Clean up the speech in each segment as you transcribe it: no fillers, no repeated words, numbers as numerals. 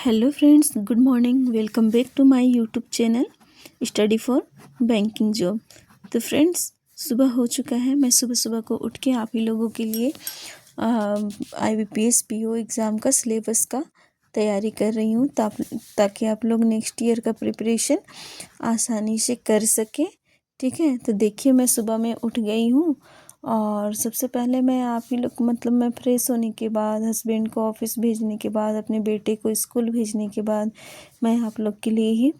Hello friends, good morning. Welcome back to my YouTube channel study for banking job. तो friends, सुबह हो चुका है। मैं सुबह सुबह को उठ के आप ही लोगों के लिए IBPS PO एग्ज़ाम का सिलेबस का तैयारी कर रही हूँ ताकि आप लोग नेक्स्ट ईयर का प्रिपरेशन आसानी से कर सकें। ठीक है, तो देखिए मैं सुबह में उठ गई हूँ और सबसे पहले मैं आप ही लोग मैं फ्रेश होने के बाद, हस्बैंड को ऑफिस भेजने के बाद, अपने बेटे को स्कूल भेजने के बाद मैं आप लोग के लिए ही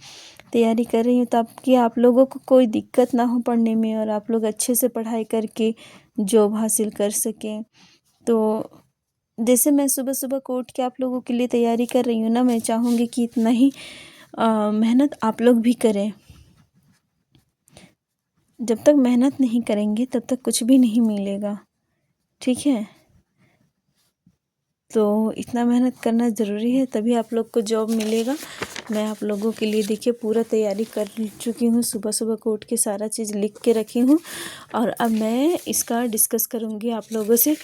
तैयारी कर रही हूँ ताकि आप लोगों को कोई दिक्कत ना हो पढ़ने में और आप लोग अच्छे से पढ़ाई करके जॉब हासिल कर सकें। तो जैसे मैं सुबह सुबह को उठ के आप लोगों के लिए तैयारी कर रही हूँ ना, मैं चाहूँगी कि इतना ही मेहनत आप लोग भी करें। जब तक मेहनत नहीं करेंगे तब तक कुछ भी नहीं मिलेगा। ठीक है, तो इतना मेहनत करना ज़रूरी है, तभी आप लोग को जॉब मिलेगा। मैं आप लोगों के लिए देखिए पूरा तैयारी कर चुकी हूँ। सुबह सुबह को उठ के सारा चीज़ लिख के रखी हूँ और अब मैं इसका डिस्कस करूँगी आप लोगों से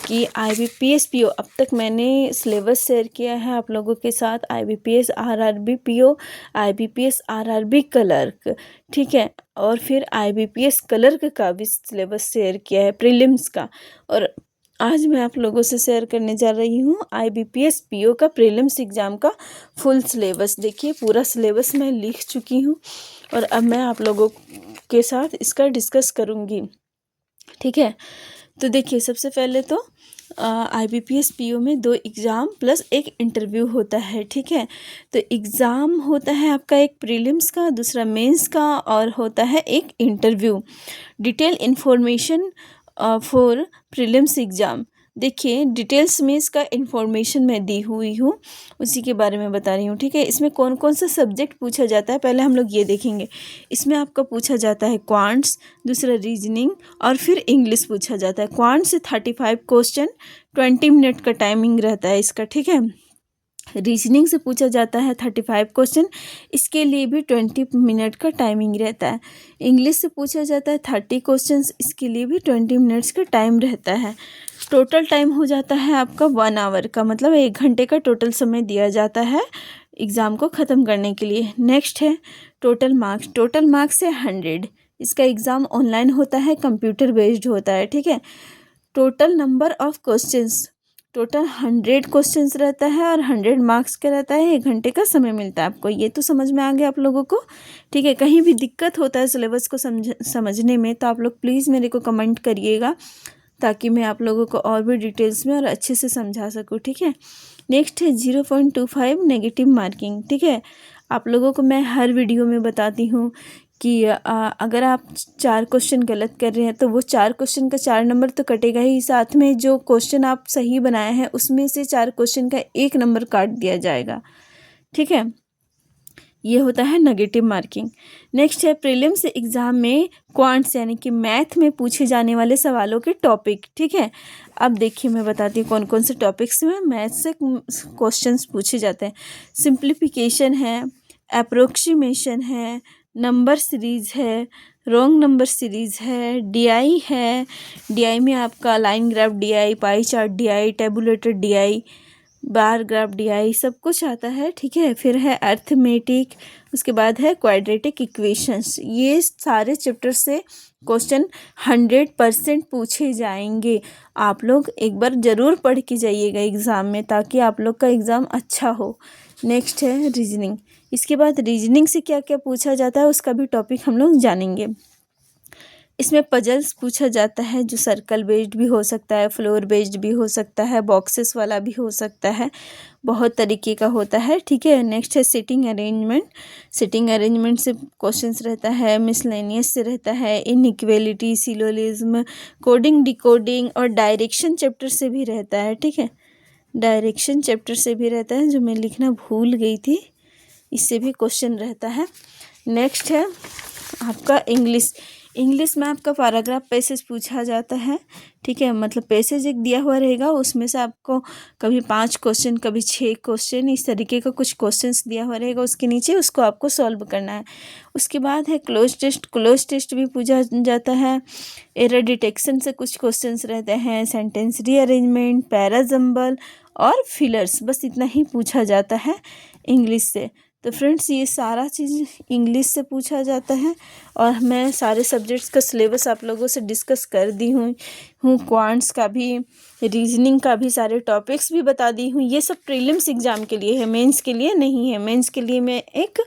कि IBPS PO अब तक मैंने सिलेबस शेयर किया है आप लोगों के साथ। IBPS RRB PO, IBPS RRB clerk, ठीक है, और फिर IBPS क्लर्क का भी सिलेबस शेयर किया है प्रीलिम्स का। और आज मैं आप लोगों से शेयर करने जा रही हूँ IBPS PO का प्रीलिम्स एग्ज़ाम का फुल सिलेबस। देखिए पूरा सिलेबस मैं लिख चुकी हूँ और अब मैं आप लोगों के साथ इसका डिस्कस करूँगी। ठीक है, तो देखिए सबसे पहले तो IBPS PO में 2 एग्ज़ाम प्लस 1 इंटरव्यू होता है। ठीक है, तो एग्ज़ाम होता है आपका एक प्रीलिम्स का, दूसरा मेंस का और होता है एक interview. Detail information for prelims exam. देखिए डिटेल्स में इसका इन्फॉर्मेशन मैं दी हुई हूँ, उसी के बारे में बता रही हूँ। ठीक है, इसमें कौन कौन सा सब्जेक्ट पूछा जाता है पहले हम लोग ये देखेंगे। इसमें आपका पूछा जाता है क्वांट्स, दूसरा रीजनिंग और फिर इंग्लिश पूछा जाता है। क्वांट्स से 35 क्वेश्चन, 20 मिनट का टाइमिंग रहता है इसका। ठीक है, रीजनिंग से पूछा जाता है 35 क्वेश्चन, इसके लिए भी 20 मिनट का टाइमिंग रहता है। इंग्लिश से पूछा जाता है 30 क्वेश्चंस, इसके लिए भी 20 मिनट्स का टाइम रहता है। टोटल टाइम हो जाता है आपका 1 आवर का, मतलब 1 घंटे का टोटल समय दिया जाता है एग्ज़ाम को ख़त्म करने के लिए। नेक्स्ट है टोटल मार्क्स। टोटल मार्क्स है 100। इसका एग्ज़ाम ऑनलाइन होता है, कंप्यूटर बेस्ड होता है। ठीक है, total number of questions, total 100 questions रहता है और 100 मार्क्स का रहता है। 1 घंटे का समय मिलता है आपको। ये तो समझ में आ गया आप लोगों को। ठीक है, कहीं भी दिक्कत होता है सिलेबस को समझने में तो आप लोग प्लीज़ मेरे को कमेंट करिएगा ताकि मैं आप लोगों को और भी डिटेल्स में और अच्छे से समझा सकूँ। ठीक है, नेक्स्ट है 0.25 नेगेटिव मार्किंग। ठीक है, आप लोगों को मैं हर वीडियो में बताती हूँ कि अगर आप 4 क्वेश्चन गलत कर रहे हैं तो वो 4 क्वेश्चन का 4 नंबर तो कटेगा ही, साथ में जो क्वेश्चन आप सही बनाए हैं उसमें से 4 क्वेश्चन का 1 नंबर काट दिया जाएगा। ठीक है, ये होता है नेगेटिव मार्किंग। नेक्स्ट है प्रीलिम्स एग्ज़ाम में क्वांट्स यानी कि मैथ में पूछे जाने वाले सवालों के टॉपिक। ठीक है, अब देखिए मैं बताती हूँ कौन कौन से टॉपिक्स में मैथ से क्वेश्चंस पूछे जाते हैं। सिंप्लीफिकेशन है, अप्रोक्सीमेशन है, नंबर सीरीज़ है, रॉन्ग नंबर सीरीज़ है, DI है। DI में आपका line graph DI, pie chart DI, tabulator DI, bar graph DI सब कुछ आता है। ठीक है, फिर है अर्थमेटिक, उसके बाद है क्वाड्रेटिक इक्वेशंस। ये सारे चैप्टर से क्वेश्चन 100% पूछे जाएंगे। आप लोग एक बार ज़रूर पढ़ के जाइएगा एग्ज़ाम में ताकि आप लोग का एग्ज़ाम अच्छा हो। नेक्स्ट है रीजनिंग। इसके बाद रीजनिंग से क्या क्या पूछा जाता है उसका भी टॉपिक हम लोग जानेंगे। इसमें पजल्स पूछा जाता है जो सर्कल बेस्ड भी हो सकता है, फ्लोर बेस्ड भी हो सकता है, बॉक्सेस वाला भी हो सकता है, बहुत तरीके का होता है। ठीक है, नेक्स्ट है सिटिंग अरेंजमेंट। सिटिंग अरेंजमेंट से क्वेश्चंस रहता है, मिसलेनियस से रहता है, इनइक्वेलिटी, सिलोजिज्म, कोडिंग डिकोडिंग और डायरेक्शन चैप्टर से भी रहता है। ठीक है, डायरेक्शन चैप्टर से भी रहता है जो मैं लिखना भूल गई थी, इससे भी क्वेश्चन रहता है। नेक्स्ट है आपका इंग्लिश। इंग्लिश में आपका पैराग्राफ पैसेज पूछा जाता है, ठीक है। मतलब पैसेज एक दिया हुआ रहेगा, उसमें से आपको कभी 5 क्वेश्चन, कभी 6 क्वेश्चन, इस तरीके का कुछ क्वेश्चंस दिया हुआ रहेगा उसके नीचे, उसको आपको सॉल्व करना है। उसके बाद है क्लोज टेस्ट। क्लोज टेस्ट भी पूछा जाता है। एरर डिटेक्शन से कुछ क्वेश्चंस रहते हैं, सेंटेंस रीअरेंजमेंट, पैराजम्बल और फिलर्स, बस इतना ही पूछा जाता है इंग्लिश से। तो फ्रेंड्स, ये सारा चीज़ इंग्लिश से पूछा जाता है। और मैं सारे सब्जेक्ट्स का सिलेबस आप लोगों से डिस्कस कर दी हूँ क्वांट्स का भी, रीजनिंग का भी, सारे टॉपिक्स भी बता दी हूँ। ये सब प्रीलिम्स एग्ज़ाम के लिए है, मेंस के लिए नहीं है। मेंस के लिए मैं एक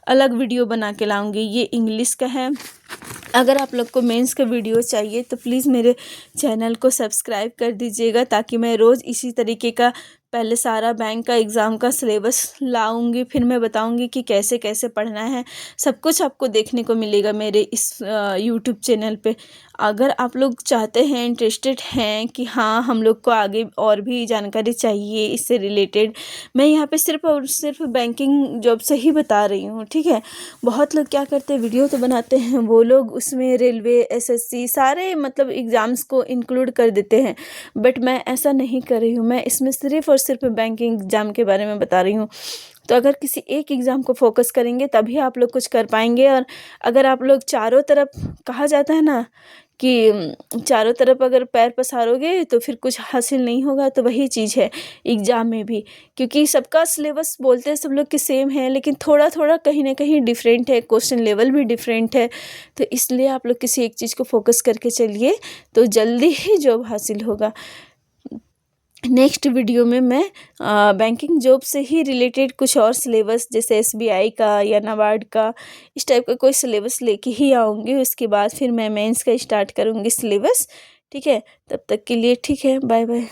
अलग वीडियो बना के लाऊंगी। ये इंग्लिश का है। अगर आप लोग को मेंस का वीडियो चाहिए तो प्लीज़ मेरे चैनल को सब्सक्राइब कर दीजिएगा, ताकि मैं रोज़ इसी तरीके का पहले सारा बैंक का एग्ज़ाम का सिलेबस लाऊंगी, फिर मैं बताऊंगी कि कैसे कैसे पढ़ना है। सब कुछ आपको देखने को मिलेगा मेरे इस यूट्यूब चैनल पे। अगर आप लोग चाहते हैं, इंटरेस्टेड हैं कि हाँ हम लोग को आगे और भी जानकारी चाहिए इससे रिलेटेड, मैं यहाँ पे सिर्फ और सिर्फ बैंकिंग जॉब से ही बता रही हूँ, ठीक है। बहुत लोग क्या करते हैं, वीडियो तो बनाते हैं, वो लोग उसमें रेलवे, एसएससी सारे मतलब एग्ज़ाम्स को इंक्लूड कर देते हैं, बट मैं ऐसा नहीं कर रही हूँ। मैं इसमें सिर्फ और सिर्फ बैंकिंग एग्ज़ाम के बारे में बता रही हूँ। तो अगर किसी एक एग्ज़ाम को फोकस करेंगे तभी आप लोग कुछ कर पाएंगे। और अगर आप लोग चारों तरफ, कहा जाता है ना कि चारों तरफ अगर पैर पसारोगे तो फिर कुछ हासिल नहीं होगा, तो वही चीज़ है एग्ज़ाम में भी। क्योंकि सबका सिलेबस बोलते हैं सब लोग कि सेम है, लेकिन थोड़ा थोड़ा कहीं ना कहीं डिफरेंट है, क्वेश्चन लेवल भी डिफरेंट है। तो इसलिए आप लोग किसी एक चीज़ को फोकस करके चलिए तो जल्दी ही जॉब हासिल होगा। नेक्स्ट वीडियो में मैं बैंकिंग जॉब से ही रिलेटेड कुछ और सिलेबस, जैसे एसबीआई का या नाबार्ड का, इस टाइप का कोई सिलेबस लेके ही आऊँगी। उसके बाद फिर मैं मेंस का स्टार्ट करूँगी सिलेबस, ठीक है। तब तक के लिए ठीक है, बाय बाय।